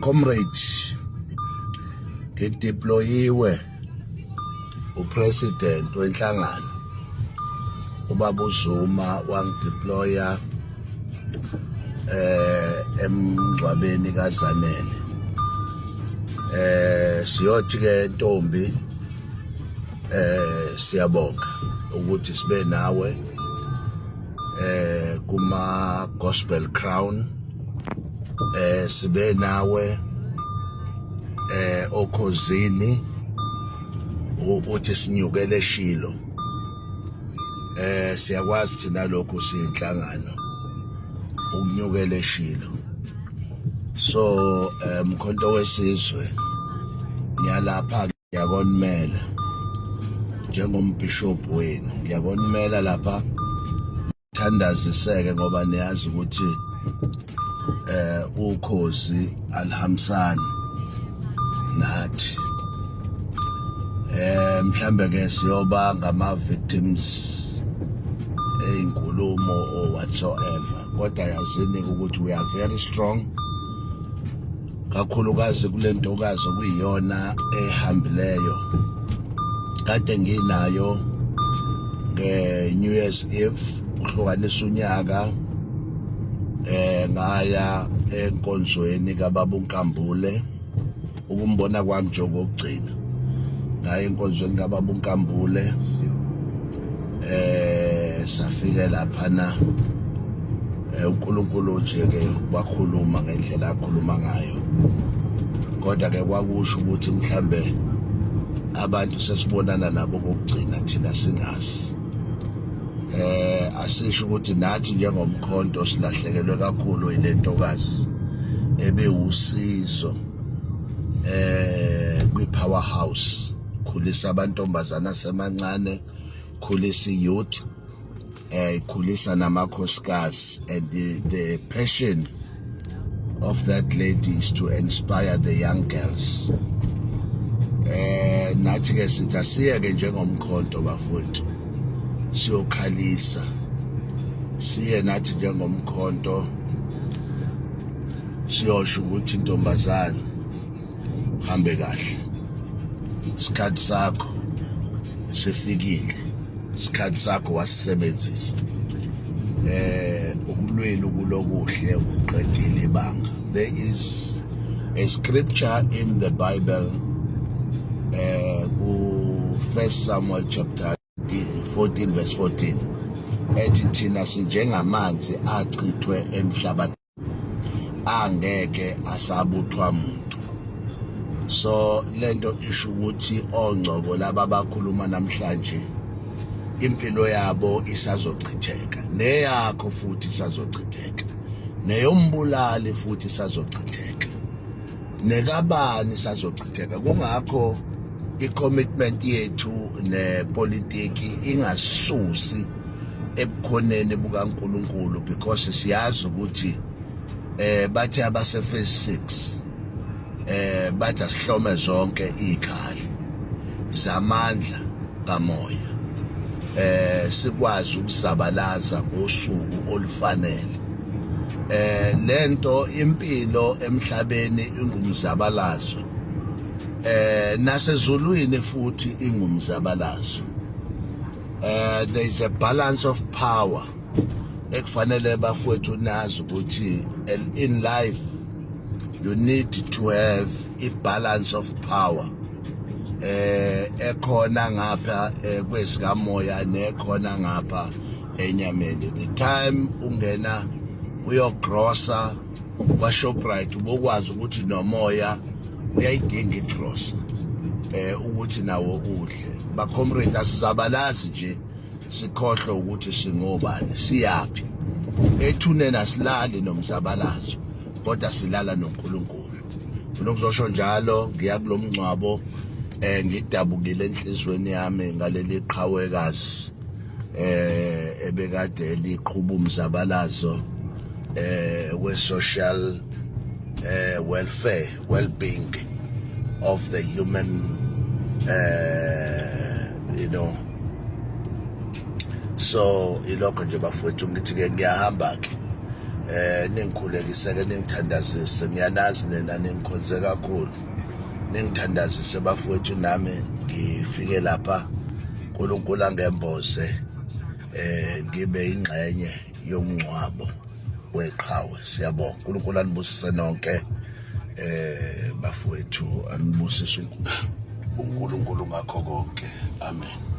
Comrade, ngideployiwe upresident wenhlangano ubaba uZuma wangideploya emngcwabeni kaZanele. Siyothi ke Ntombi, siyabonga ukuthi sibe nawe kuma Gospel Crown, sibe nawe okhozini uthi sinyukele Shilo. Siyakwazi thina lokho siyinhlangano ukunyukele Shilo. So mkhonto wesizwe ngiyalapha, ngiyakonimela njengombishop wenu, ngiyakonimela lapha. Thandaziseke ngoba niyazi ukuthi ukhozi alhamsani nathi. Mhlambe ke siyoba ngama victims einkulumo or whatsoever, kodwa yazini ukuthi we are very strong, kakhulukazi kule ntokazi okuyiyona ehambileyo kade nginayo nge-New Year's Eve ukuhlukanisa unyaka. Ngaya enkonzweni kababa uNkambule ukumbona kwami njengokugcina, ngaya enkonzweni kababa uNkambule. Safike laphana uNkulunkulu nje ke wakhuluma ngendlela akhuluma ngayo, kodwa ke kwakusho ukuthi mhlambe abantu sesibonana nabo kokugcina thina singazi. Asisho ukuthi nathi njengomkhonto silahlekelwe kakhulu ile ntokazi ebewusizo kwi-powerhouse, khulisa abantombazana asemancane, khulisa youth, khulisa namakhosikazi. And the passion of that lady is to inspire the young girls. Nathi ke sithi asiyeke njengomkhonto bafowethu siyokhalisa, siye nathi njengomkhonto siyosho ukuthi intombazana hambe kahle, isikhathi sakho sifikile, isikhathi sakho wasisebenzisa ukulwela ukulokuhle ukuqedile ibanga. There is a scripture in the Bible, ku 1 Samuel chapter 14 verse 14, ethi thina sinjengamanzi achithwe emhlabathini angeke asabuthwa muntu. So lento isho ukuthi ongcobo laba bakhuluma namhlanje impilo yabo isazochitheka, neyakho futhi isazochitheka, neyombulali futhi isazochitheka, nekabani isazochitheka. Kungakho i-commitment yethu nepolitiki ingasusi ebukhoneni bukaNkulunkulu, because siyazi ukuthi bathi abase phase 6 bathi asihlome zonke izikhali zamandla kamoya, sikwazi ukusabalaza ngosuku olufanele. Lento impilo emhlabeni ingumzabalazo, nasezulwini futhi ingumzabalazo. There is a balance of power ekufanele bafowethu nazi ukuthi in life you need to have a balance of power, ekhona ngapha kwezikamoya nekhona ngapha enyameni. The time ungena uyogrosa kwa Shoprite ubokwazi ukuthi nomoya uyayidinga igrosa ukuthi nawo udle. Ba comrade asizabalazi nje sikhohlwe ukuthi singobani, siyapi. Ethuneni asilali nomzabalazo, kodwa silala noNkulunkulu. Ufuna ukuzosho njalo, ngiya kulomncwabo ngidabukile enhlizweni yami ngaleli qhawekazi ebekade liqhuba umzabalazo we-social welfare, well-being of the human, you know. So ilokho nje bafowethu ngithi ke ngiyahamba ke ningikhulekise-ke ningithandazise, ngiyanazi nina ningikhonze kakhulu, ningithandazise bafowethu, nami ngifike lapha uNkulunkulu angemboze ngibe ingxenye yomngcwabo weqhawe. Siyabonga, uNkulunkulu anibusise nonke bafowethu, anibusise uNkulunkulu ngakho konke, amen.